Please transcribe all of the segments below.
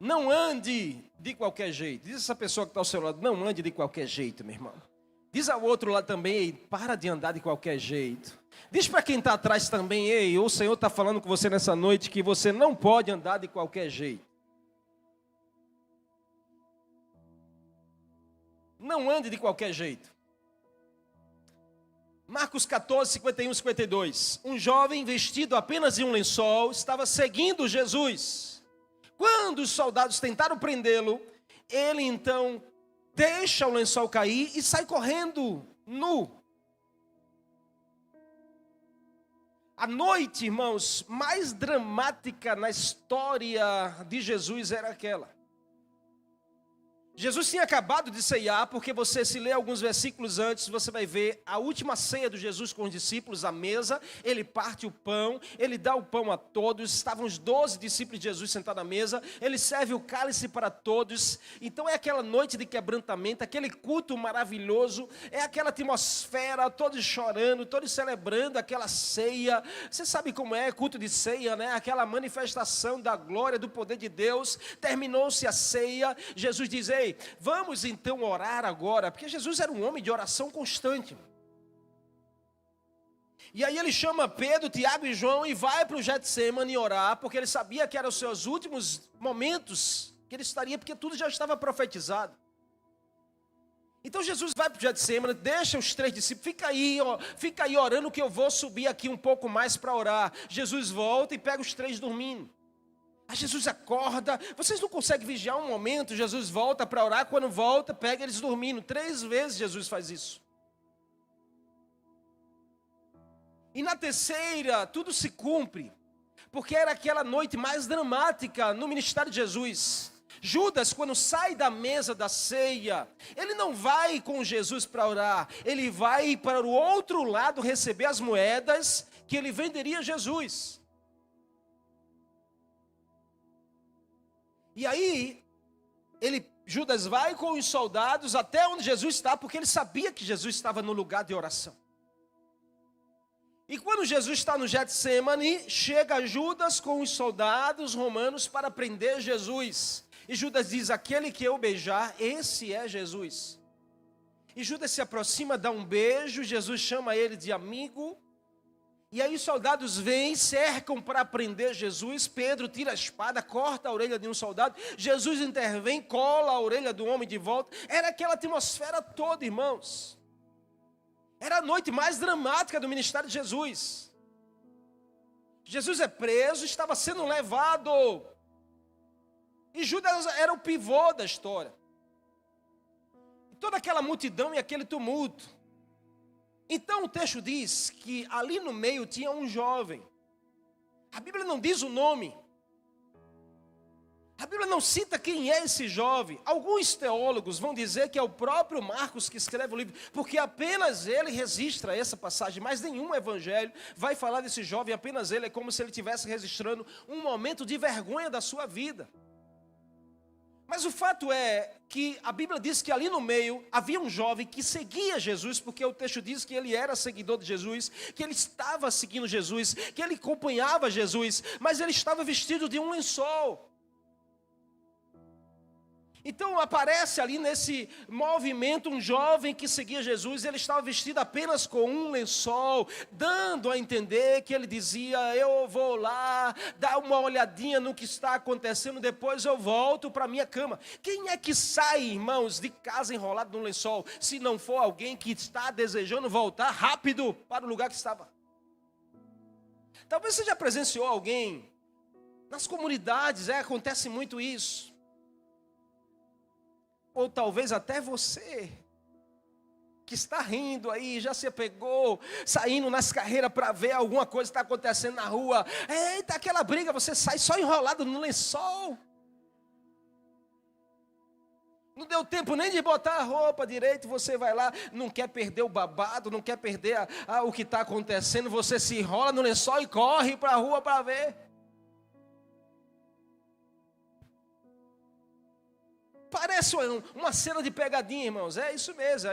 Não ande de qualquer jeito. Diz essa pessoa que está ao seu lado, não ande de qualquer jeito, meu irmão. Diz ao outro lado também, ei, para de andar de qualquer jeito. Diz para quem está atrás também, ei, o Senhor está falando com você nessa noite que você não pode andar de qualquer jeito. Não ande de qualquer jeito. Marcos 14, 51 e 52. Um jovem vestido apenas de um lençol estava seguindo Jesus. Quando os soldados tentaram prendê-lo, ele então deixa o lençol cair e sai correndo nu. A noite, irmãos, mais dramática na história de Jesus era aquela. Jesus tinha acabado de ceiar, porque você se lê alguns versículos antes, você vai ver a última ceia de Jesus com os discípulos à mesa. Ele parte o pão, ele dá o pão a todos, estavam os 12 discípulos de Jesus sentados à mesa, ele serve o cálice para todos. Então é aquela noite de quebrantamento, aquele culto maravilhoso, é aquela atmosfera, todos chorando, todos celebrando aquela ceia. Você sabe como é culto de ceia, né? Aquela manifestação da glória, do poder de Deus. Terminou-se a ceia, Jesus diz, ei, vamos então orar agora, porque Jesus era um homem de oração constante. E aí ele chama Pedro, Tiago e João e vai para o Getsemane orar, porque ele sabia que eram os seus últimos momentos que ele estaria, porque tudo já estava profetizado. Então Jesus vai para o Getsemane, deixa os 3 discípulos, fica aí orando que eu vou subir aqui um pouco mais para orar. Jesus volta e pega os 3 dormindo. Aí Jesus acorda, vocês não conseguem vigiar um momento, Jesus volta para orar, quando volta, pega eles dormindo. 3 vezes Jesus faz isso. E na terceira, tudo se cumpre, porque era aquela noite mais dramática no ministério de Jesus. Judas, quando sai da mesa da ceia, ele não vai com Jesus para orar, ele vai para o outro lado receber as moedas que ele venderia a Jesus. E aí, Judas vai com os soldados até onde Jesus está, porque ele sabia que Jesus estava no lugar de oração. E quando Jesus está no Getsemane, chega Judas com os soldados romanos para prender Jesus. E Judas diz, aquele que eu beijar, esse é Jesus. E Judas se aproxima, dá um beijo, Jesus chama ele de amigo. E aí os soldados vêm, cercam para prender Jesus. Pedro tira a espada, corta a orelha de um soldado. Jesus intervém, cola a orelha do homem de volta. Era aquela atmosfera toda, irmãos. Era a noite mais dramática do ministério de Jesus. Jesus é preso, estava sendo levado. E Judas era o pivô da história. E toda aquela multidão e aquele tumulto. Então o texto diz que ali no meio tinha um jovem. A Bíblia não diz o nome. A Bíblia não cita quem é esse jovem. Alguns teólogos vão dizer que é o próprio Marcos que escreve o livro, porque apenas ele registra essa passagem, mas nenhum evangelho vai falar desse jovem, apenas ele, é como se ele estivesse registrando um momento de vergonha da sua vida. Mas o fato é que a Bíblia diz que ali no meio havia um jovem que seguia Jesus, porque o texto diz que ele era seguidor de Jesus, que ele estava seguindo Jesus, que ele acompanhava Jesus, mas ele estava vestido de um lençol. Então aparece ali nesse movimento um jovem que seguia Jesus, ele estava vestido apenas com um lençol, dando a entender que ele dizia, eu vou lá, dar uma olhadinha no que está acontecendo, depois eu volto para a minha cama. Quem é que sai, irmãos, de casa enrolado no lençol, se não for alguém que está desejando voltar rápido para o lugar que estava? Talvez você já presenciou alguém, nas comunidades acontece muito isso. Ou talvez até você, que está rindo aí, já se apegou, saindo nas carreiras para ver alguma coisa que está acontecendo na rua. Eita, aquela briga, você sai só enrolado no lençol. Não deu tempo nem de botar a roupa direito, você vai lá, não quer perder o babado, não quer perder o que está acontecendo, você se enrola no lençol e corre para a rua para ver. Parece uma cena de pegadinha, irmãos. É isso mesmo.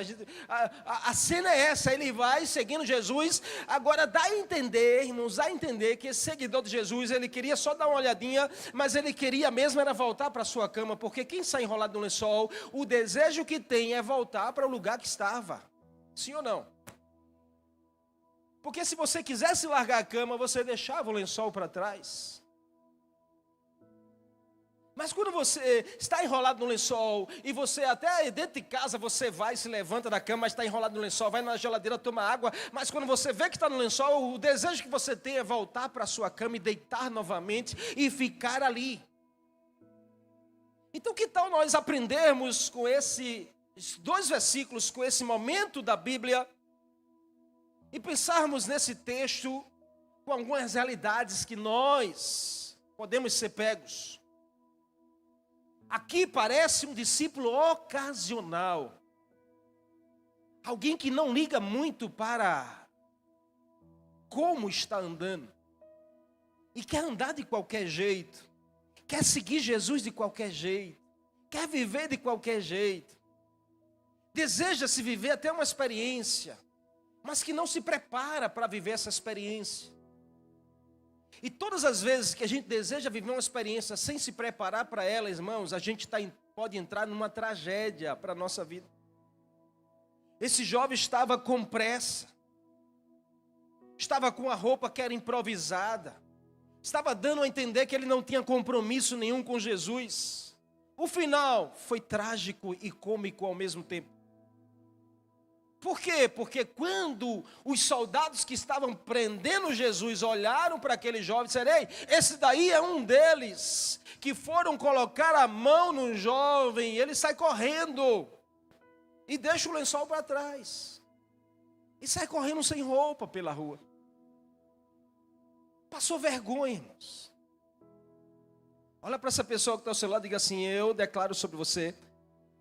A cena é essa. Ele vai seguindo Jesus. Agora dá a entender, irmãos, dá a entender que esse seguidor de Jesus, ele queria só dar uma olhadinha, mas ele queria mesmo era voltar para a sua cama, porque quem sai enrolado no lençol, o desejo que tem é voltar para o lugar que estava. Sim ou não? Porque se você quisesse largar a cama, você deixava o lençol para trás. Mas quando você está enrolado no lençol, e você até dentro de casa, você vai, se levanta da cama, mas está enrolado no lençol, vai na geladeira, toma água, mas quando você vê que está no lençol, o desejo que você tem é voltar para a sua cama e deitar novamente e ficar ali. Então que tal nós aprendermos com esses 2 versículos, com esse momento da Bíblia, e pensarmos nesse texto com algumas realidades que nós podemos ser pegos. Aqui parece um discípulo ocasional. Alguém que não liga muito para como está andando. E quer andar de qualquer jeito. Quer seguir Jesus de qualquer jeito. Quer viver de qualquer jeito. Deseja se viver até uma experiência. Mas que não se prepara para viver essa experiência. E todas as vezes que a gente deseja viver uma experiência sem se preparar para ela, irmãos, a gente pode entrar numa tragédia para a nossa vida. Esse jovem estava com pressa, estava com a roupa que era improvisada, estava dando a entender que ele não tinha compromisso nenhum com Jesus. O final foi trágico e cômico ao mesmo tempo. Por quê? Porque quando os soldados que estavam prendendo Jesus olharam para aquele jovem e disseram: ei, esse daí é um deles, que foram colocar a mão no jovem, ele sai correndo e deixa o lençol para trás e sai correndo sem roupa pela rua. Passou vergonha, irmãos. Olha para essa pessoa que está ao seu lado e diga assim: eu declaro sobre você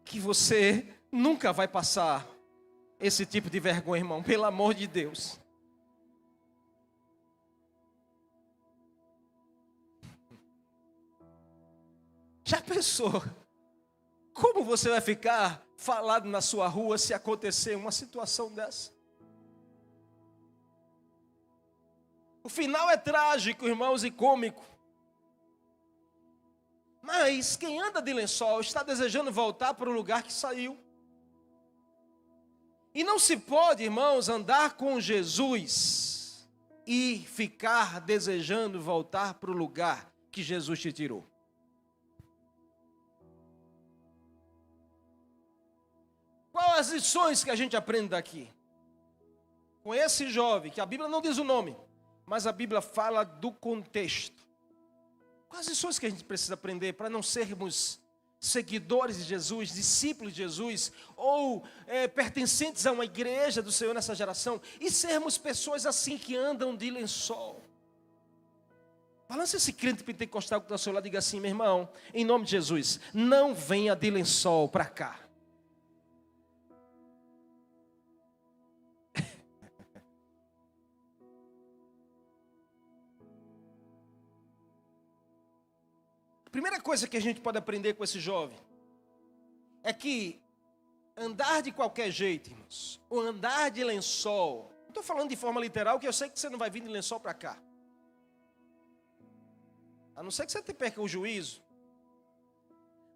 que você nunca vai passar esse tipo de vergonha, irmão, pelo amor de Deus. Já pensou? Como você vai ficar falado na sua rua se acontecer uma situação dessa? O final é trágico, irmãos, e cômico. Mas quem anda de lençol está desejando voltar para o lugar que saiu. E não se pode, irmãos, andar com Jesus e ficar desejando voltar para o lugar que Jesus te tirou. Quais as lições que a gente aprende daqui? Com esse jovem, que a Bíblia não diz o nome, mas a Bíblia fala do contexto. Quais as lições que a gente precisa aprender para não sermos seguidores de Jesus, discípulos de Jesus, ou pertencentes a uma igreja do Senhor nessa geração, e sermos pessoas assim que andam de lençol? Balança esse crente pentecostal que está ao seu lado e diga assim: meu irmão, em nome de Jesus, não venha de lençol para cá. Primeira coisa que a gente pode aprender com esse jovem é que andar de qualquer jeito, irmãos, ou andar de lençol, não estou falando de forma literal, que eu sei que você não vai vir de lençol para cá, a não ser que você perca o juízo,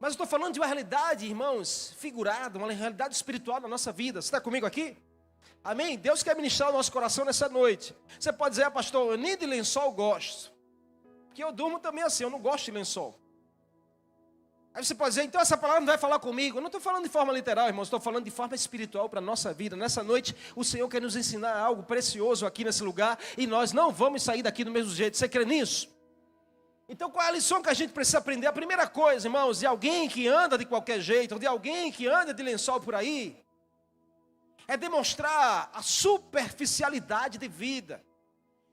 mas eu estou falando de uma realidade, irmãos, figurada, uma realidade espiritual na nossa vida. Você está comigo aqui? Amém? Deus quer ministrar o nosso coração nessa noite. Você pode dizer: pastor, eu nem de lençol gosto, porque eu durmo também assim, eu não gosto de lençol. Aí você pode dizer: então essa palavra não vai falar comigo. Eu não estou falando de forma literal, irmãos, estou falando de forma espiritual para a nossa vida. Nessa noite, o Senhor quer nos ensinar algo precioso aqui nesse lugar, e nós não vamos sair daqui do mesmo jeito. Você crê nisso? Então qual é a lição que a gente precisa aprender? A primeira coisa, irmãos, de alguém que anda de qualquer jeito, ou de alguém que anda de lençol por aí, é demonstrar a superficialidade de vida.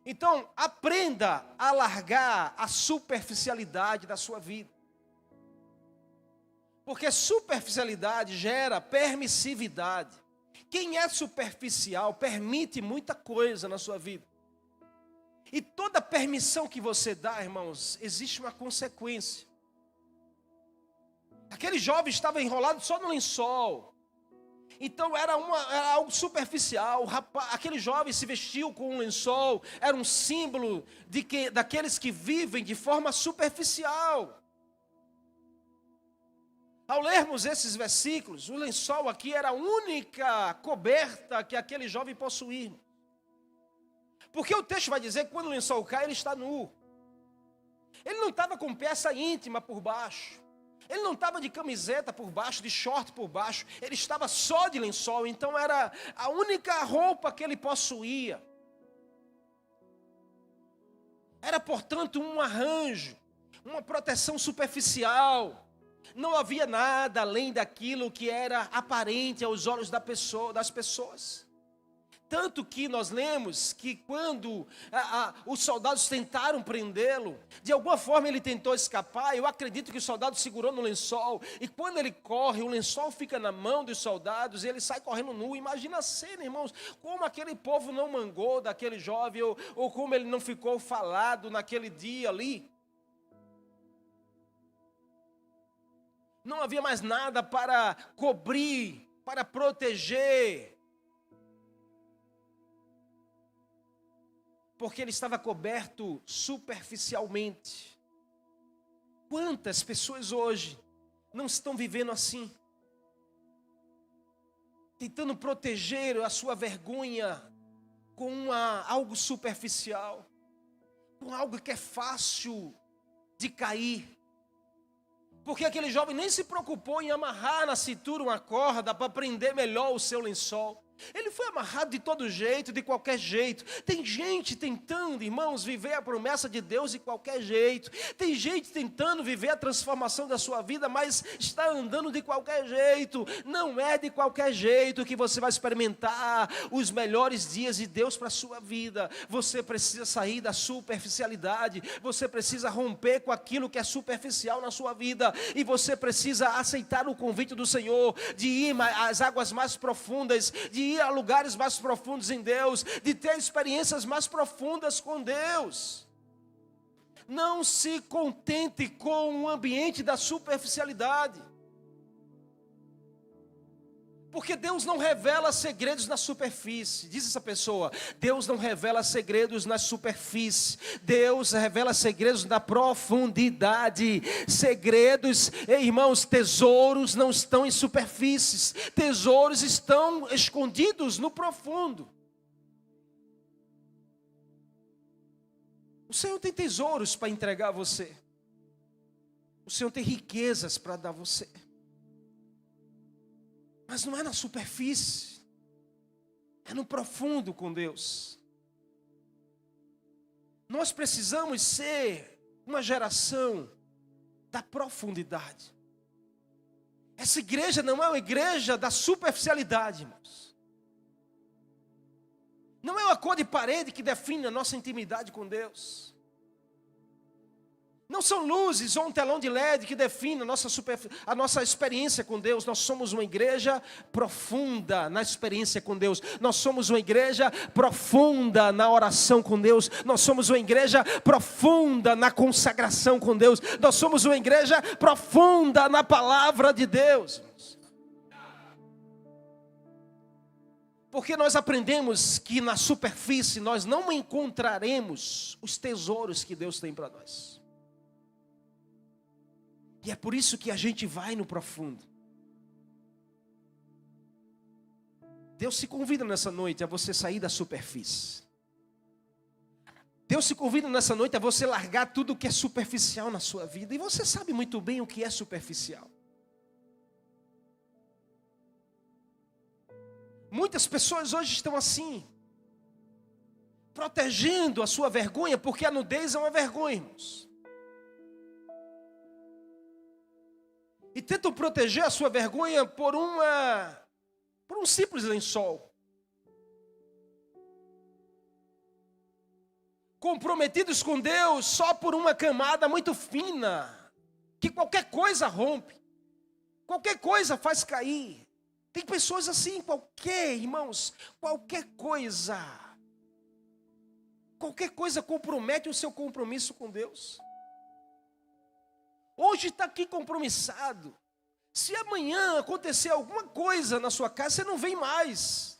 Então, aprenda a largar a superficialidade da sua vida. Porque superficialidade gera permissividade. Quem é superficial permite muita coisa na sua vida. E toda permissão que você dá, irmãos, existe uma consequência. Aquele jovem estava enrolado só no lençol. Então era algo superficial. Aquele jovem se vestiu com um lençol, era um símbolo daqueles que vivem de forma superficial. Ao lermos esses versículos, o lençol aqui era a única coberta que aquele jovem possuía. Porque o texto vai dizer que quando o lençol cai, ele está nu. Ele não estava com peça íntima por baixo. Ele não estava de camiseta por baixo, de short por baixo. Ele estava só de lençol. Então era a única roupa que ele possuía. Era, portanto, um arranjo, uma proteção superficial. Não havia nada além daquilo que era aparente aos olhos das pessoas. Tanto que nós lemos que quando os soldados tentaram prendê-lo, de alguma forma ele tentou escapar. Eu acredito que o soldado segurou no lençol. E quando ele corre, o lençol fica na mão dos soldados e ele sai correndo nu. Imagina a cena, irmãos, como aquele povo não mangou daquele jovem, ou como ele não ficou falado naquele dia ali. Não havia mais nada para cobrir, para proteger. Porque ele estava coberto superficialmente. Quantas pessoas hoje não estão vivendo assim? Tentando proteger a sua vergonha com algo superficial. Com algo que é fácil de cair. Porque aquele jovem nem se preocupou em amarrar na cintura uma corda para prender melhor o seu lençol. Ele foi amarrado de todo jeito, de qualquer jeito. Tem gente tentando, irmãos, viver a promessa de Deus de qualquer jeito. Tem gente tentando viver a transformação da sua vida, mas está andando de qualquer jeito. Não é de qualquer jeito que você vai experimentar os melhores dias de Deus para a sua vida. Você precisa sair da superficialidade. Você precisa romper com aquilo que é superficial na sua vida. E você precisa aceitar o convite do Senhor de ir às águas mais profundas, de ir a lugares mais profundos em Deus, de ter experiências mais profundas com Deus. Não se contente com o ambiente da superficialidade. Porque Deus não revela segredos na superfície. Diz essa pessoa: Deus não revela segredos na superfície. Deus revela segredos na profundidade. Segredos, irmãos, tesouros não estão em superfícies. Tesouros estão escondidos no profundo. O Senhor tem tesouros para entregar a você. O Senhor tem riquezas para dar a você. Mas não é na superfície, é no profundo com Deus. Nós precisamos ser uma geração da profundidade. Essa igreja não é uma igreja da superficialidade, irmãos. Não é uma cor de parede que define a nossa intimidade com Deus. Não são luzes ou um telão de LED que define a nossa experiência com Deus. Nós somos uma igreja profunda na experiência com Deus. Nós somos uma igreja profunda na oração com Deus. Nós somos uma igreja profunda na consagração com Deus. Nós somos uma igreja profunda na palavra de Deus. Porque nós aprendemos que na superfície nós não encontraremos os tesouros que Deus tem para nós. E é por isso que a gente vai no profundo. Deus se convida nessa noite a você sair da superfície. Deus se convida nessa noite a você largar tudo que é superficial na sua vida. E você sabe muito bem o que é superficial. Muitas pessoas hoje estão assim, protegendo a sua vergonha, porque a nudez é uma vergonha, irmãos. E tentam proteger a sua vergonha por um simples lençol. Comprometidos com Deus só por uma camada muito fina, que qualquer coisa rompe, qualquer coisa faz cair. Tem pessoas assim, irmãos, qualquer coisa compromete o seu compromisso com Deus. Hoje está aqui compromissado, Se amanhã acontecer alguma coisa na sua casa, você não vem mais.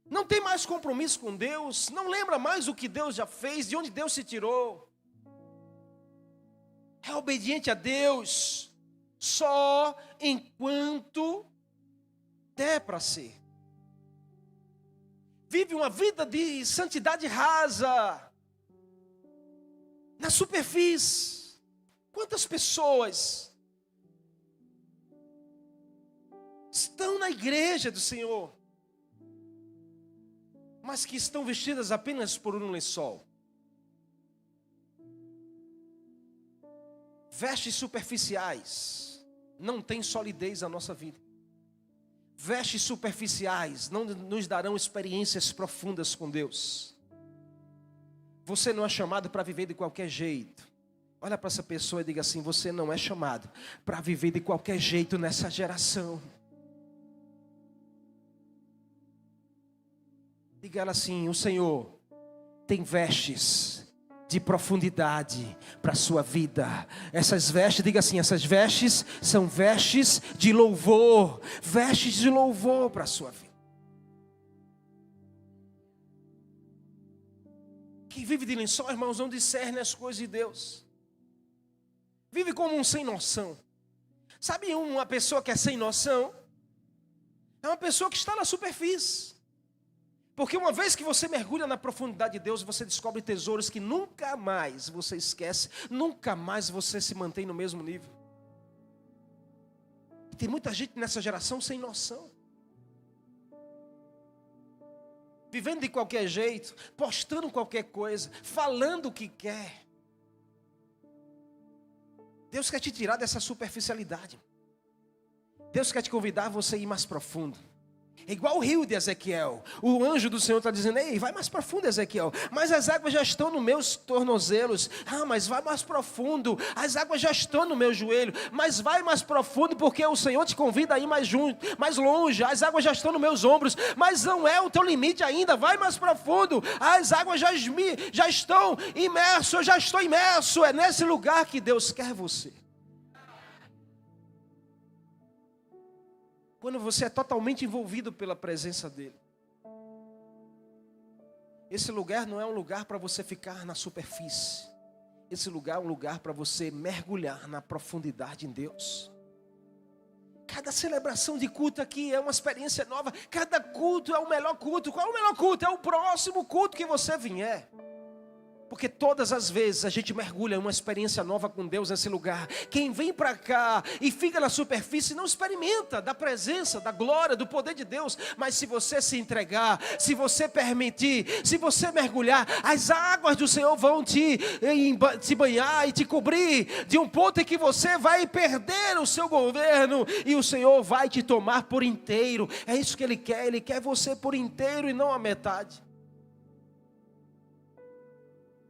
Não tem mais compromisso com Deus, não lembra mais o que Deus já fez, de onde Deus se tirou. É obediente a Deus só enquanto der para ser. Vive uma vida de santidade rasa, na superfície. Quantas pessoas estão na igreja do Senhor, mas que estão vestidas apenas por um lençol? Vestes superficiais não têm solidez na nossa vida. Vestes superficiais não nos darão experiências profundas com Deus. Você não é chamado para viver de qualquer jeito. Olha para essa pessoa e diga assim: você não é chamado para viver de qualquer jeito nessa geração. Diga ela assim: o Senhor tem vestes de profundidade para a sua vida. Essas vestes, diga assim, essas vestes são vestes de louvor. Vestes de louvor para a sua vida. Quem vive de lençol, irmãos, não discerne as coisas de Deus. Vive como um sem noção. Sabe uma pessoa que é sem noção? É uma pessoa que está na superfície. Porque uma vez que você mergulha na profundidade de Deus, você descobre tesouros que nunca mais você esquece, nunca mais você se mantém no mesmo nível. Tem muita gente nessa geração sem noção. Vivendo de qualquer jeito, postando qualquer coisa, falando o que quer. Deus quer te tirar dessa superficialidade. Deus quer te convidar a você ir mais profundo. É igual o rio de Ezequiel. O anjo do Senhor está dizendo: ei, vai mais profundo, Ezequiel. Mas as águas já estão nos meus tornozelos. Ah, mas vai mais profundo. As águas já estão no meu joelho. Mas vai mais profundo, porque o Senhor te convida a ir mais junto, mais longe. As águas já estão nos meus ombros. Mas não é o teu limite ainda. Vai mais profundo. As águas já estão imerso. Eu já estou imerso. É nesse lugar que Deus quer você. Quando você é totalmente envolvido pela presença dEle. Esse lugar não é um lugar para você ficar na superfície. Esse lugar é um lugar para você mergulhar na profundidade em Deus. Cada celebração de culto aqui é uma experiência nova. Cada culto é o melhor culto. Qual é o melhor culto? É o próximo culto que você vier. Porque todas as vezes a gente mergulha em uma experiência nova com Deus nesse lugar. Quem vem para cá e fica na superfície não experimenta da presença, da glória, do poder de Deus. Mas se você se entregar, se você permitir, se você mergulhar, as águas do Senhor vão te banhar e te cobrir de um ponto em que você vai perder o seu governo e o Senhor vai te tomar por inteiro. É isso que Ele quer você por inteiro e não a metade.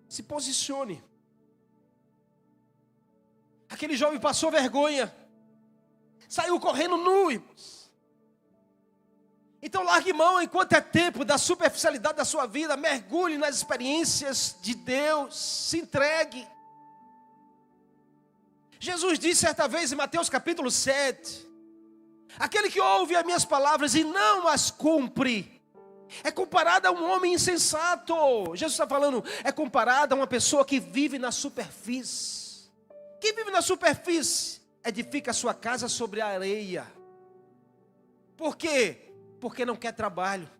Se posicione. Aquele jovem passou vergonha. Saiu correndo nu, irmãos. Então largue mão enquanto é tempo da superficialidade da sua vida. Mergulhe nas experiências de Deus. Se entregue. Jesus disse certa vez em Mateus capítulo 7. Aquele que ouve as minhas palavras e não as cumpre é comparado a um homem insensato. Jesus está falando, é comparado a uma pessoa que vive na superfície. Quem vive na superfície edifica a sua casa sobre a areia. Por quê? Porque não quer trabalho.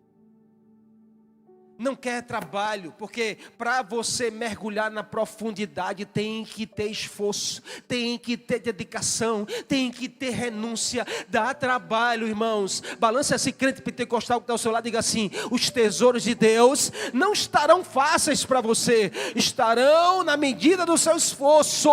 Não quer trabalho, porque para você mergulhar na profundidade tem que ter esforço, tem que ter dedicação, tem que ter renúncia, dá trabalho, irmãos. Balance esse crente pentecostal que está ao seu lado e diga assim: os tesouros de Deus não estarão fáceis para você, estarão na medida do seu esforço.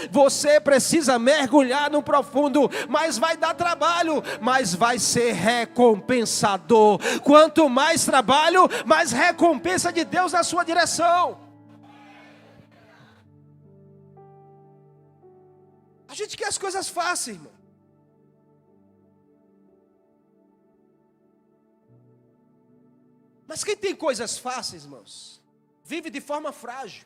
Você precisa mergulhar no profundo, mas vai dar trabalho, mas vai ser recompensador. Quanto mais trabalho, mais recompensa de Deus na sua direção. A gente quer as coisas fáceis, irmão. Mas quem tem coisas fáceis, irmãos, vive de forma frágil.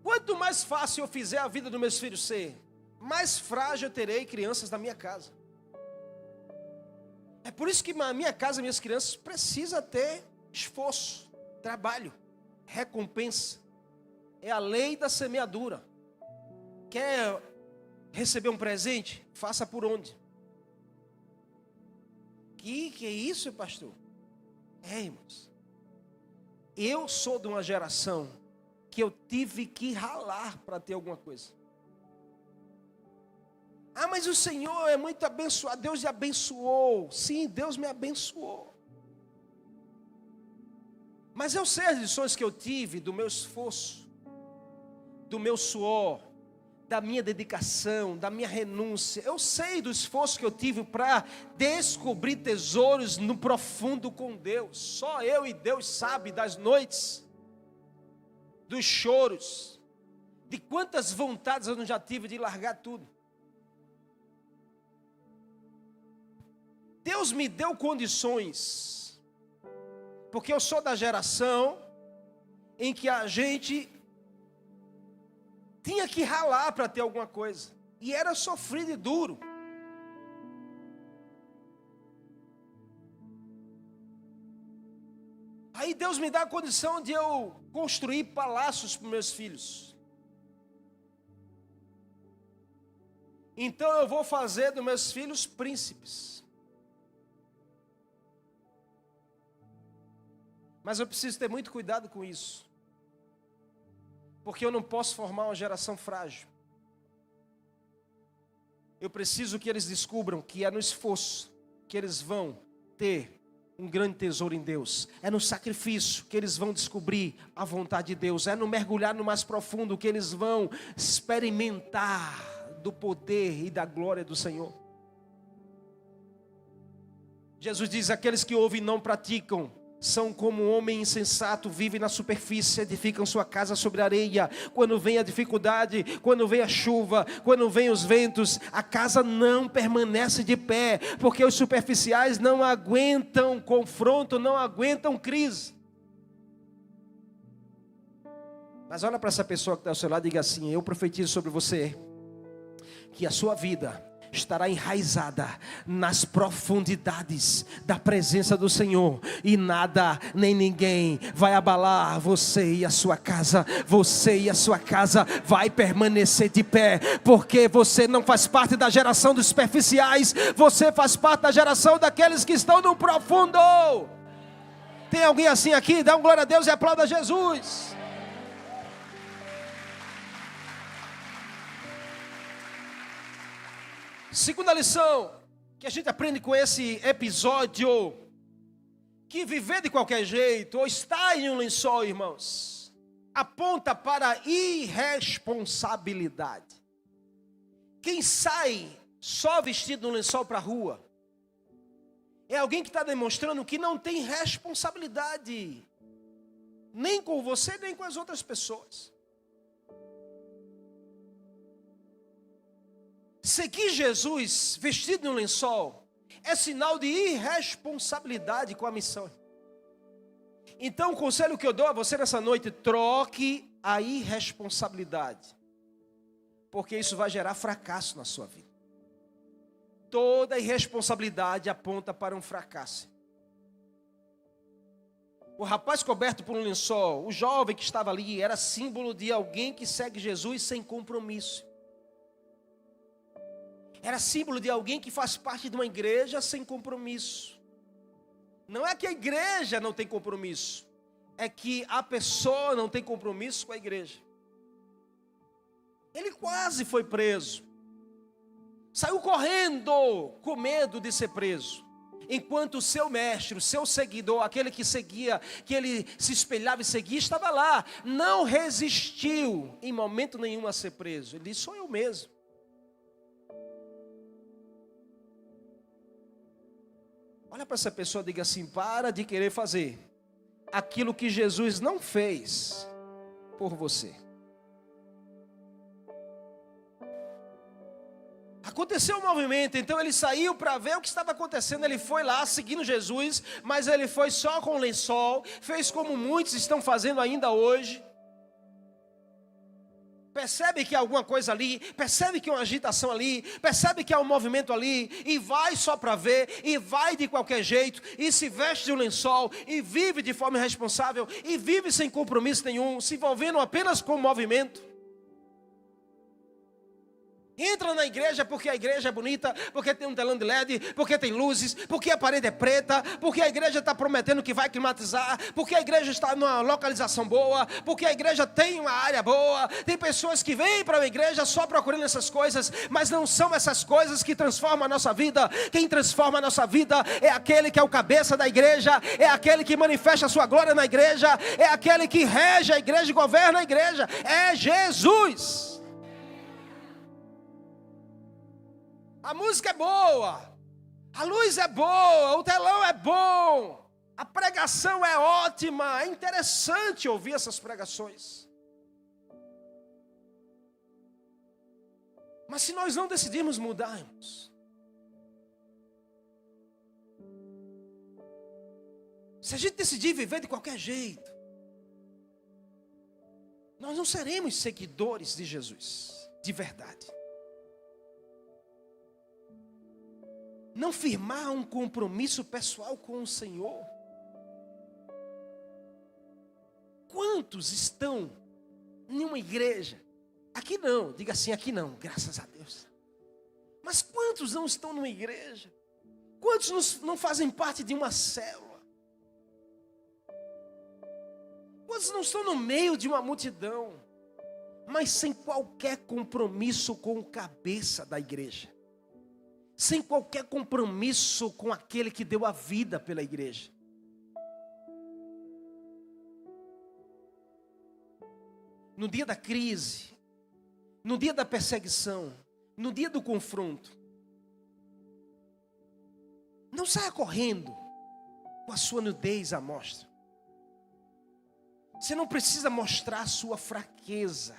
Quanto mais fácil eu fizer a vida dos meus filhos ser, mais frágil eu terei crianças na minha casa. É por isso que na minha casa, minhas crianças precisam ter esforço, trabalho, recompensa. É a lei da semeadura. Quer receber um presente? Faça por onde? Que é isso, pastor? Irmãos, eu sou de uma geração que eu tive que ralar para ter alguma coisa. Ah, mas o Senhor é muito abençoado, Deus lhe abençoou. Sim, Deus me abençoou. Mas eu sei as lições que eu tive do meu esforço, do meu suor, da minha dedicação, da minha renúncia. Eu sei do esforço que eu tive para descobrir tesouros no profundo com Deus. Só eu e Deus sabe das noites, dos choros, de quantas vontades eu não já tive de largar tudo. Deus me deu condições, porque eu sou da geração em que a gente tinha que ralar para ter alguma coisa, e era sofrido e duro. Aí Deus me dá a condição de eu construir palácios para meus filhos. Então eu vou fazer dos meus filhos príncipes. Mas eu preciso ter muito cuidado com isso, porque eu não posso formar uma geração frágil. Eu preciso que eles descubram que é no esforço que eles vão ter um grande tesouro em Deus. É no sacrifício que eles vão descobrir a vontade de Deus. É no mergulhar no mais profundo que eles vão experimentar do poder e da glória do Senhor. Jesus diz: aqueles que ouvem e não praticam são como um homem insensato, vive na superfície, edificam sua casa sobre areia. Quando vem a dificuldade, quando vem a chuva, quando vem os ventos, a casa não permanece de pé, porque os superficiais não aguentam confronto, não aguentam crise. Mas olha para essa pessoa que está ao seu lado e diga assim: eu profetizo sobre você que a sua vida estará enraizada nas profundidades da presença do Senhor, e nada nem ninguém vai abalar você e a sua casa. Você e a sua casa vai permanecer de pé, porque você não faz parte da geração dos superficiais, você faz parte da geração daqueles que estão no profundo. Tem alguém assim aqui? Dá um glória a Deus e aplauda Jesus. Segunda lição que a gente aprende com esse episódio: que viver de qualquer jeito ou estar em um lençol, irmãos, aponta para a irresponsabilidade. Quem sai só vestido no lençol para a rua é alguém que está demonstrando que não tem responsabilidade, nem com você, nem com as outras pessoas. Seguir Jesus vestido no lençol é sinal de irresponsabilidade com a missão. Então o conselho que eu dou a você nessa noite: troque a irresponsabilidade, porque isso vai gerar fracasso na sua vida. Toda irresponsabilidade aponta para um fracasso. O rapaz coberto por um lençol, o jovem que estava ali, era símbolo de alguém que segue Jesus sem compromisso. Era símbolo de alguém que faz parte de uma igreja sem compromisso. Não é que a igreja não tem compromisso, é que a pessoa não tem compromisso com a igreja. Ele quase foi preso, saiu correndo com medo de ser preso, enquanto o seu mestre, o seu seguidor, aquele que seguia, que ele se espelhava e seguia, estava lá. Não resistiu em momento nenhum a ser preso. Ele disse: sou eu mesmo. Olha para essa pessoa e diga assim: para de querer fazer aquilo que Jesus não fez por você. Aconteceu um movimento, então ele saiu para ver o que estava acontecendo. Ele foi lá seguindo Jesus, mas ele foi só com lençol, fez como muitos estão fazendo ainda hoje. percebe que há alguma coisa ali, percebe que há uma agitação ali, percebe que há um movimento ali, e vai só para ver, e vai de qualquer jeito, e se veste de um lençol, e vive de forma irresponsável, e vive sem compromisso nenhum, se envolvendo apenas com o movimento. Entra na igreja porque a igreja é bonita, porque tem um telão de LED, porque tem luzes, porque a parede é preta, porque a igreja está prometendo que vai climatizar, porque a igreja está numa localização boa, porque a igreja tem uma área boa. Tem pessoas que vêm para a igreja só procurando essas coisas, mas não são essas coisas que transformam a nossa vida. Quem transforma a nossa vida é aquele que é o cabeça da igreja, é aquele que manifesta a sua glória na igreja, é aquele que rege a igreja e governa a igreja, é Jesus. A música é boa, a luz é boa, o telão é bom, a pregação é ótima, é interessante ouvir essas pregações. Mas se nós não decidirmos mudar, irmãos, se a gente decidir viver de qualquer jeito, nós não seremos seguidores de Jesus, de verdade. Não firmar um compromisso pessoal com o Senhor. Quantos estão em uma igreja? Aqui não, diga assim, aqui não, graças a Deus. Mas quantos não estão numa igreja? Quantos não fazem parte de uma célula? Quantos não estão no meio de uma multidão, mas sem qualquer compromisso com o cabeça da igreja? Sem qualquer compromisso com aquele que deu a vida pela igreja. No dia da crise, no dia da perseguição, no dia do confronto, não saia correndo com a sua nudez à mostra. Você não precisa mostrar a sua fraqueza.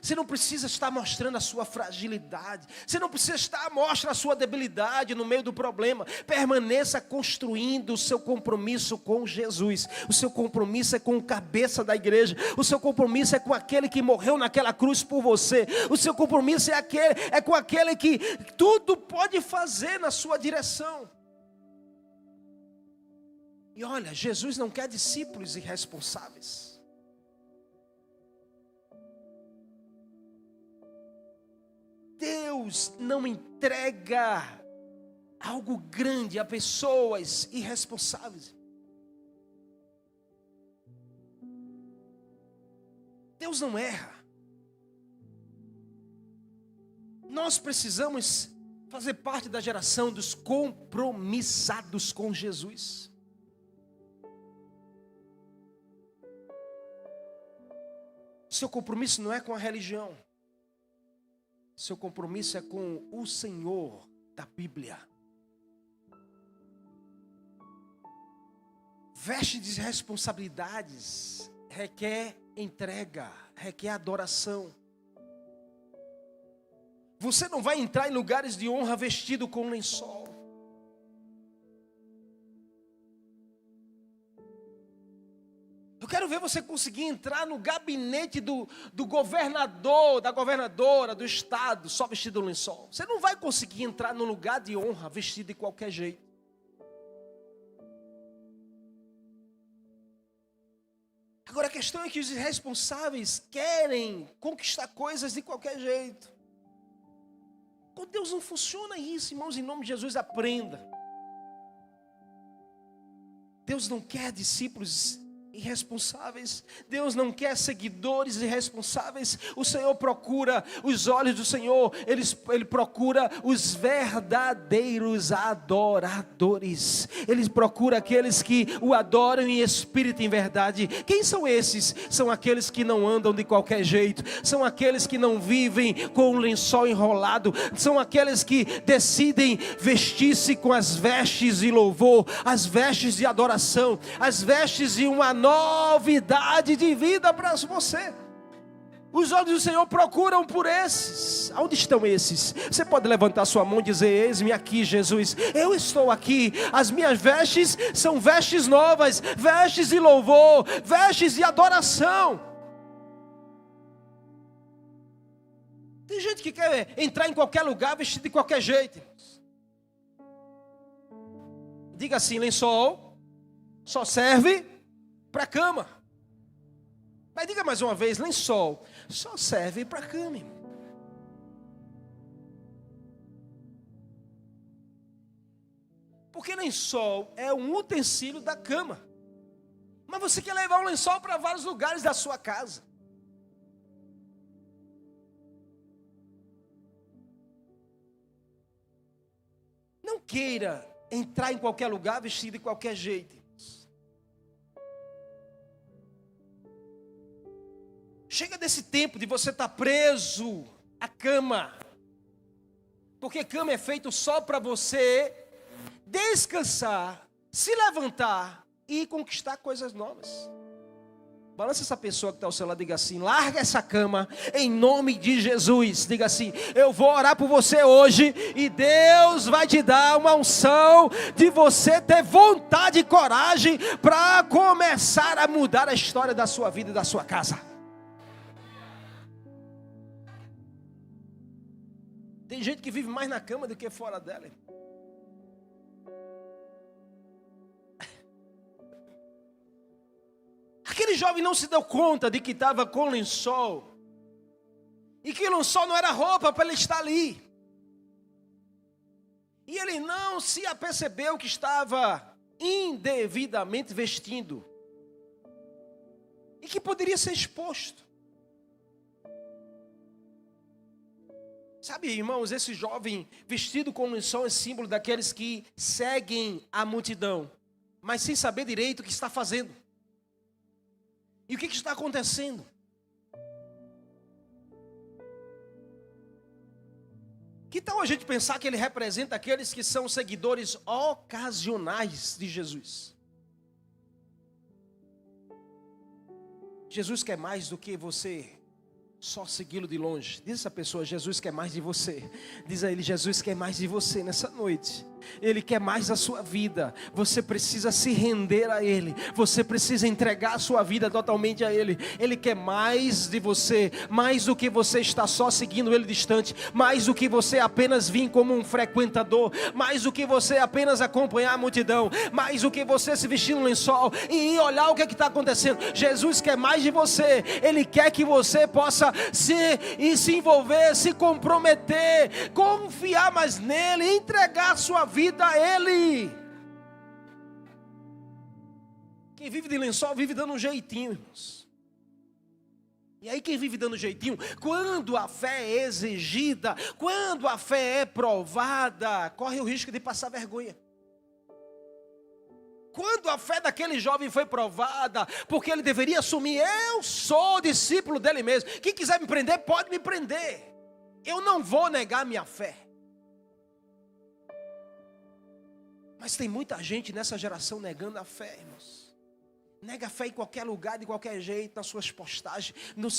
Você não precisa estar mostrando a sua fragilidade. Você não precisa estar mostrando a sua debilidade no meio do problema. Permaneça construindo o seu compromisso com Jesus. O seu compromisso é com o cabeça da igreja. O seu compromisso é com aquele que morreu naquela cruz por você. O seu compromisso é com aquele que tudo pode fazer na sua direção. E olha, Jesus não quer discípulos irresponsáveis. Deus não entrega algo grande a pessoas irresponsáveis. Deus não erra. Nós precisamos fazer parte da geração dos compromissados com Jesus. Seu compromisso não é com a religião. Seu compromisso é com o Senhor da Bíblia. Veste de responsabilidades requer entrega, requer adoração. Você não vai entrar em lugares de honra vestido com lençol. Eu quero ver você conseguir entrar no gabinete do governador, da governadora, do estado, só vestido de lençol. Você não vai conseguir entrar no lugar de honra vestido de qualquer jeito. Agora a questão é que os irresponsáveis querem conquistar coisas de qualquer jeito. Com Deus não funciona isso, irmãos, em nome de Jesus, aprenda. Deus não quer discípulos irresponsáveis. Deus não quer seguidores irresponsáveis. O Senhor procura, os olhos do Senhor, Ele procura os verdadeiros adoradores. Ele procura aqueles que o adoram em espírito e em verdade. Quem são esses? São aqueles que não andam de qualquer jeito. São aqueles que não vivem com um lençol enrolado. São aqueles que decidem vestir-se com as vestes de louvor, as vestes de adoração, as vestes de uma novidade de vida para você. Os olhos do Senhor procuram por esses. Onde estão esses? Você pode levantar sua mão e dizer: eis-me aqui, Jesus, eu estou aqui. As minhas vestes são vestes novas, vestes de louvor, vestes de adoração. gente que quer entrar em qualquer lugar vestido de qualquer jeito. Diga assim: lençol só serve para cama. Mas diga mais uma vez: lençol só serve para cama. Porque lençol é um utensílio da cama. Mas você quer levar um lençol para vários lugares da sua casa. Não queira entrar em qualquer lugar vestido de qualquer jeito. Chega desse tempo de você estar preso à cama. Porque cama é feito só para você descansar, se levantar e conquistar coisas novas. Balança essa pessoa que está ao seu lado e diga assim: larga essa cama em nome de Jesus. Diga assim: eu vou orar por você hoje e Deus vai te dar uma unção de você ter vontade e coragem para começar a mudar a história da sua vida e da sua casa. Tem gente que vive mais na cama do que fora dela. Aquele jovem não se deu conta de que estava com lençol. E que o lençol não era roupa para ele estar ali. E ele não se apercebeu que estava indevidamente vestindo. E que poderia ser exposto. Sabe, irmãos, esse jovem vestido com lençol é símbolo daqueles que seguem a multidão, mas sem saber direito o que está fazendo. E o que está acontecendo? Que tal a gente pensar que ele representa aqueles que são seguidores ocasionais de Jesus? Jesus quer mais do que você só segui-lo de longe. Diz essa pessoa: Jesus quer mais de você. Diz a ele: Jesus quer mais de você nessa noite. Ele quer mais da sua vida. Você precisa se render a Ele. Você precisa entregar a sua vida totalmente a Ele. Ele quer mais de você. Mais do que você está só seguindo Ele distante. Mais do que você apenas vir como um frequentador. Mais do que você apenas acompanhar a multidão. Mais do que você se vestir no lençol e ir olhar o que está acontecendo. Jesus quer mais de você. Ele quer que você possa se envolver, se comprometer, confiar mais nele, entregar a sua vida a Ele. Quem vive de lençol vive dando um jeitinho, irmãos. E aí quem vive dando jeitinho, quando a fé é exigida, quando a fé é provada, corre o risco de passar vergonha. Quando a fé daquele jovem foi provada, porque ele deveria assumir: eu sou discípulo dele mesmo. Quem quiser me prender, pode me prender. Eu não vou negar minha fé. Mas tem muita gente nessa geração negando a fé, irmãos. Nega a fé em qualquer lugar, de qualquer jeito, nas suas postagens, no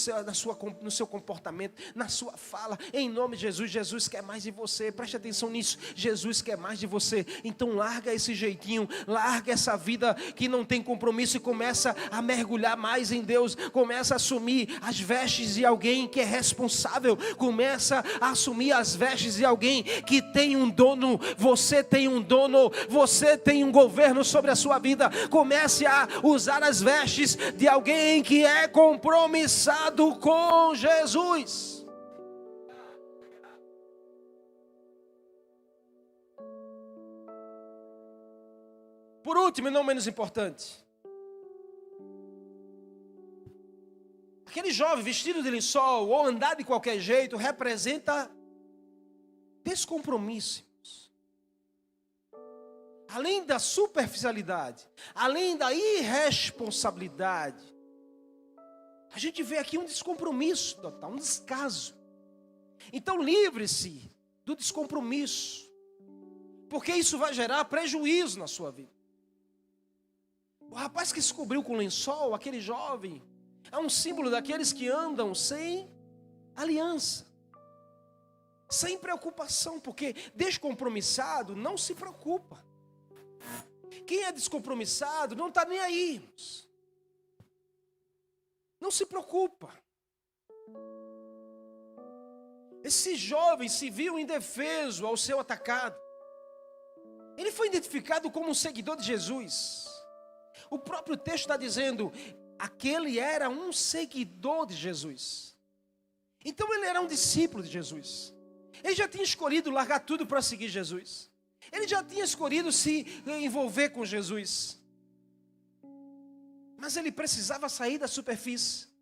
seu comportamento, na sua fala. Em nome de Jesus, Jesus quer mais de você. Preste atenção nisso. Jesus quer mais de você. Então larga esse jeitinho, larga essa vida que não tem compromisso e começa a mergulhar mais em Deus. Começa a assumir as vestes de alguém que é responsável. Começa a assumir as vestes de alguém que tem um dono. Você tem um dono. Você tem um governo sobre a sua vida. Comece a usar as vestes de alguém que é compromissado com Jesus. Por último, e não menos importante, aquele jovem vestido de lençol ou andar de qualquer jeito representa descompromisso. Além da superficialidade, além da irresponsabilidade, a gente vê aqui um descompromisso total, um descaso. Então livre-se do descompromisso, porque isso vai gerar prejuízo na sua vida. O rapaz que se cobriu com lençol, aquele jovem, é um símbolo daqueles que andam sem aliança, sem preocupação, porque descompromissado não se preocupa. Quem é descompromissado não está nem aí, irmãos. Não se preocupa. Esse jovem se viu indefeso ao ser atacado. Ele foi identificado como um seguidor de Jesus. O próprio texto está dizendo, aquele era um seguidor de Jesus. Então ele era um discípulo de Jesus. Ele já tinha escolhido largar tudo para seguir Jesus. Ele já tinha escolhido se envolver com Jesus. Mas ele precisava sair da superfície.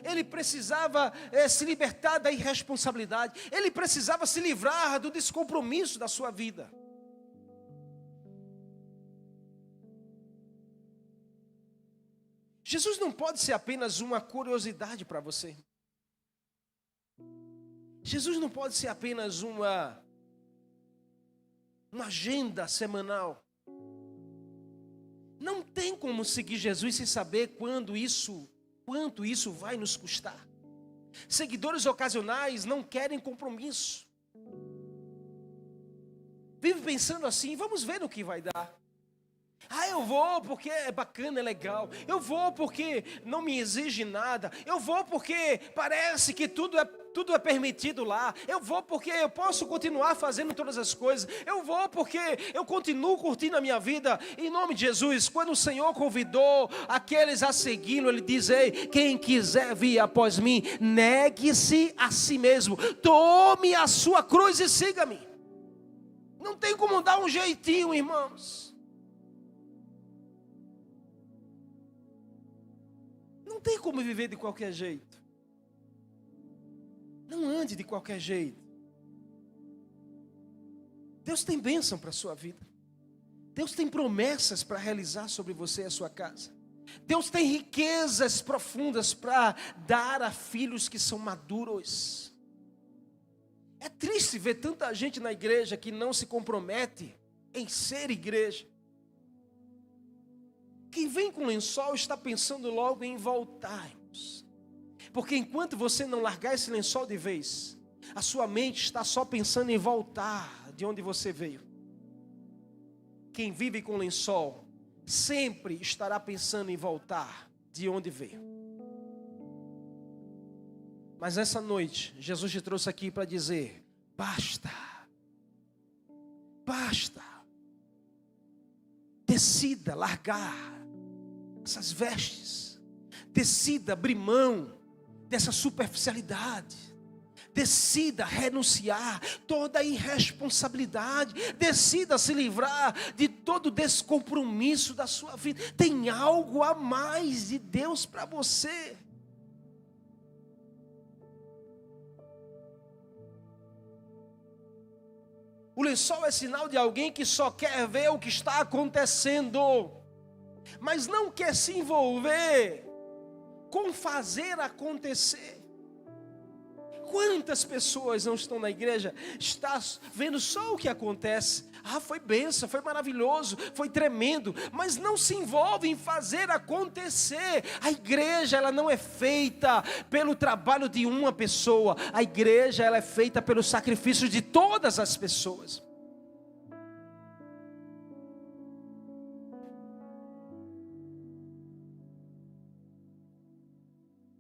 Ele precisava se libertar da irresponsabilidade. Ele precisava se livrar do descompromisso da sua vida. Jesus não pode ser apenas uma curiosidade para você. Jesus não pode ser apenas uma agenda semanal. Não tem como seguir Jesus sem saber quanto isso vai nos custar. Seguidores ocasionais não querem compromisso. Vive pensando assim, vamos ver no que vai dar. Eu vou porque é bacana, é legal. Eu vou porque não me exige nada. Eu vou porque parece que tudo é permitido lá. Eu vou porque eu posso continuar fazendo todas as coisas. Eu vou porque eu continuo curtindo a minha vida. Em nome de Jesus, quando o Senhor convidou aqueles a segui-lo, Ele diz, ei, quem quiser vir após mim, negue-se a si mesmo. Tome a sua cruz e siga-me. Não tem como dar um jeitinho, irmãos. Não tem como viver de qualquer jeito. Não ande de qualquer jeito. Deus tem bênção para a sua vida. Deus tem promessas para realizar sobre você e a sua casa. Deus tem riquezas profundas para dar a filhos que são maduros. É triste ver tanta gente na igreja que não se compromete em ser igreja. Quem vem com lençol está pensando logo em voltar. Porque enquanto você não largar esse lençol de vez, a sua mente está só pensando em voltar de onde você veio. Quem vive com lençol sempre estará pensando em voltar de onde veio. Mas essa noite, Jesus te trouxe aqui para dizer, basta. Basta. Decida largar essas vestes. Decida abrir mão dessa superficialidade. Decida renunciar toda a irresponsabilidade. Decida se livrar de todo descompromisso da sua vida. Tem algo a mais de Deus para você. O lençol é sinal de alguém que só quer ver o que está acontecendo, mas não quer se envolver com fazer acontecer. Quantas pessoas não estão na igreja, está vendo só o que acontece. Foi bênção, foi maravilhoso, foi tremendo, mas não se envolve em fazer acontecer. A igreja, ela não é feita pelo trabalho de uma pessoa. A igreja, ela é feita pelo sacrifício de todas as pessoas.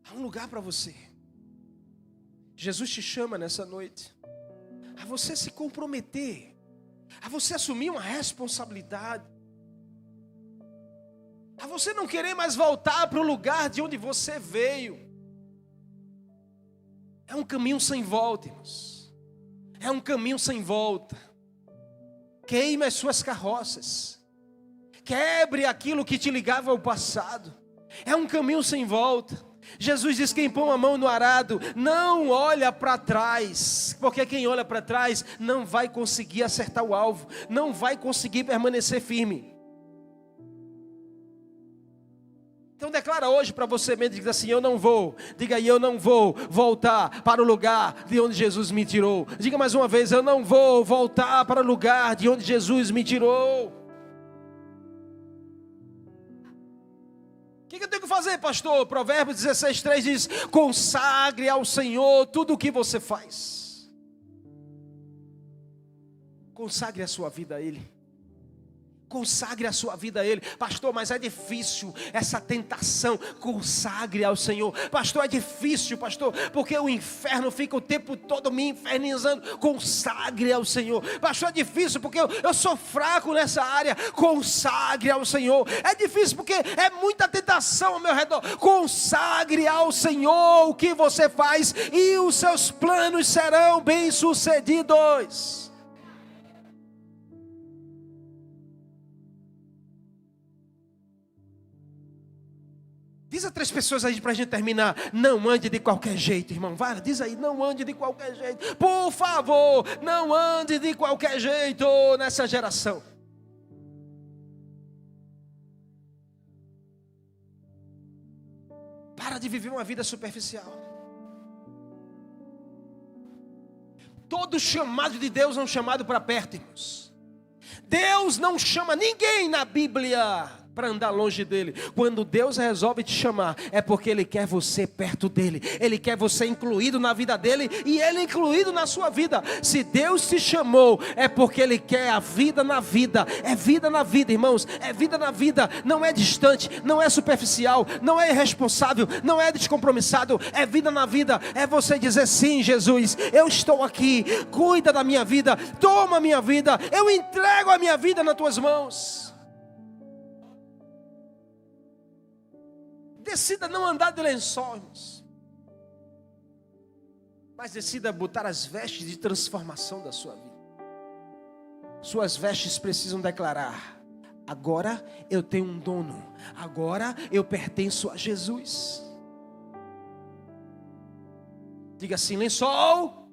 Há um lugar para você. Jesus te chama nessa noite a você se comprometer, a você assumir uma responsabilidade, a você não querer mais voltar para o lugar de onde você veio. É um caminho sem volta, irmãos. É um caminho sem volta. Queime as suas carroças, quebre aquilo que te ligava ao passado. É um caminho sem volta. Jesus diz, quem põe a mão no arado não olha para trás, porque quem olha para trás não vai conseguir acertar o alvo, não vai conseguir permanecer firme. Então declara hoje para você mesmo, diga assim, eu não vou voltar para o lugar de onde Jesus me tirou. Diga mais uma vez, eu não vou voltar para o lugar de onde Jesus me tirou. O que eu tenho que fazer, pastor? Provérbios 16:3 diz, consagre ao Senhor tudo o que você faz. Consagre a sua vida a Ele. Consagre a sua vida a Ele. Pastor, mas é difícil essa tentação. Consagre ao Senhor. Pastor, é difícil, pastor, porque o inferno fica o tempo todo me infernizando. Consagre ao Senhor. Pastor, é difícil porque eu sou fraco nessa área. Consagre ao Senhor. É difícil porque é muita tentação ao meu redor. Consagre ao Senhor o que você faz e os seus planos serão bem-sucedidos. Diz a 3 pessoas aí para a gente terminar. Não ande de qualquer jeito, irmão. Vai, diz aí, não ande de qualquer jeito. Por favor, não ande de qualquer jeito nessa geração. Para de viver uma vida superficial. Todo chamado de Deus é um chamado para perto, irmãos. Deus não chama ninguém na Bíblia para andar longe dele. Quando Deus resolve te chamar, é porque Ele quer você perto dele. Ele quer você incluído na vida dele e Ele incluído na sua vida. Se Deus te chamou, é porque Ele quer a vida na vida. É vida na vida, irmãos. É vida na vida. Não é distante, não é superficial, não é irresponsável, não é descompromissado. É vida na vida. É você dizer: sim, Jesus, eu estou aqui. Cuida da minha vida. Toma a minha vida. Eu entrego a minha vida nas tuas mãos. Decida não andar de lençóis, mas decida botar as vestes de transformação da sua vida. Suas vestes precisam declarar: agora eu tenho um dono, agora eu pertenço a Jesus. Diga assim: lençol,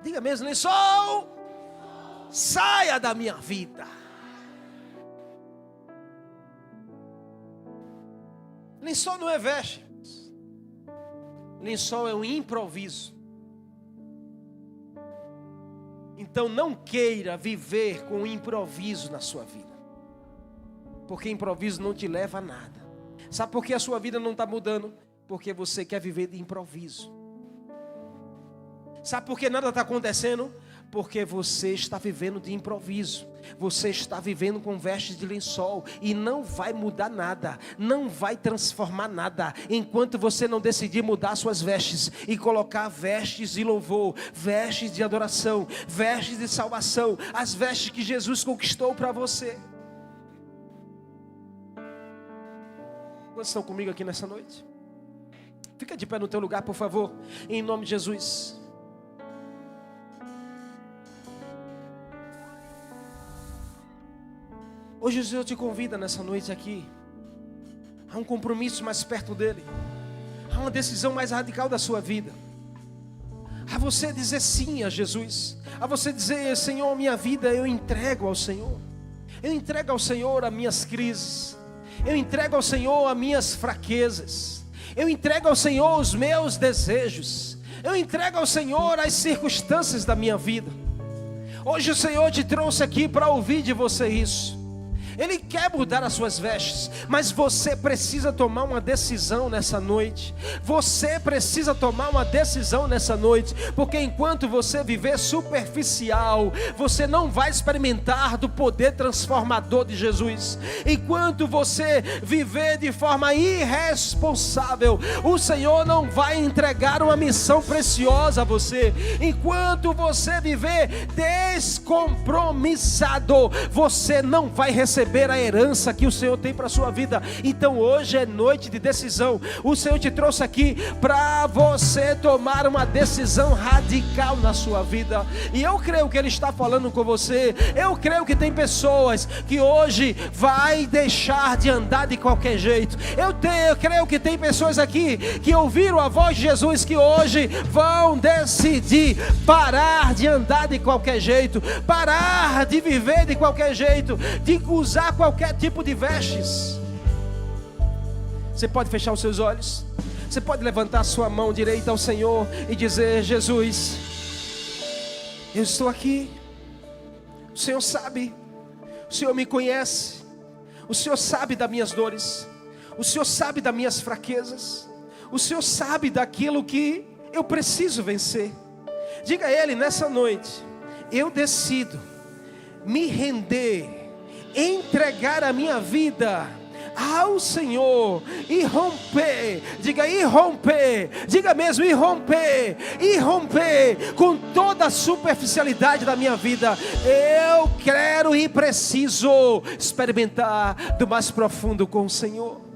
diga mesmo, lençol, saia da minha vida. Lençol não é veste. Lençol é um improviso. Então não queira viver com improviso na sua vida. Porque improviso não te leva a nada. Sabe por que a sua vida não está mudando? Porque você quer viver de improviso. Sabe por que nada está acontecendo? Porque você está vivendo de improviso. Você está vivendo com vestes de lençol. E não vai mudar nada. Não vai transformar nada. Enquanto você não decidir mudar suas vestes. E colocar vestes de louvor. Vestes de adoração. Vestes de salvação. As vestes que Jesus conquistou para você. Quantos estão comigo aqui nessa noite? Fica de pé no teu lugar, por favor. Em nome de Jesus. Hoje o Senhor te convida nessa noite aqui a um compromisso mais perto dEle, a uma decisão mais radical da sua vida, a você dizer sim a Jesus, a você dizer: Senhor, minha vida eu entrego ao Senhor, eu entrego ao Senhor as minhas crises, eu entrego ao Senhor as minhas fraquezas, eu entrego ao Senhor os meus desejos, eu entrego ao Senhor as circunstâncias da minha vida. Hoje o Senhor te trouxe aqui para ouvir de você isso. Ele quer mudar as suas vestes, mas você precisa tomar uma decisão nessa noite. Você precisa tomar uma decisão nessa noite, porque enquanto você viver superficial, você não vai experimentar do poder transformador de Jesus. Enquanto você viver de forma irresponsável, o Senhor não vai entregar uma missão preciosa a você. Enquanto você viver descompromissado, você não vai receber a herança que o Senhor tem para a sua vida. Então hoje é noite de decisão. O Senhor te trouxe aqui para você tomar uma decisão radical na sua vida. E eu creio que Ele está falando com você. Eu creio que tem pessoas que hoje vai deixar de andar de qualquer jeito. Eu creio que tem pessoas aqui que ouviram a voz de Jesus, que hoje vão decidir parar de andar de qualquer jeito, parar de viver de qualquer jeito, de usar qualquer tipo de vestes. Você pode fechar os seus olhos, você pode levantar a sua mão direita ao Senhor e dizer: Jesus, eu estou aqui. O Senhor sabe, o Senhor me conhece, o Senhor sabe das minhas dores, o Senhor sabe das minhas fraquezas, o Senhor sabe daquilo que eu preciso vencer. Diga a Ele nessa noite: eu decido me render entregar a minha vida ao Senhor e romper, diga irromper, diga mesmo irromper, irromper com toda a superficialidade da minha vida. Eu quero e preciso experimentar do mais profundo com o Senhor.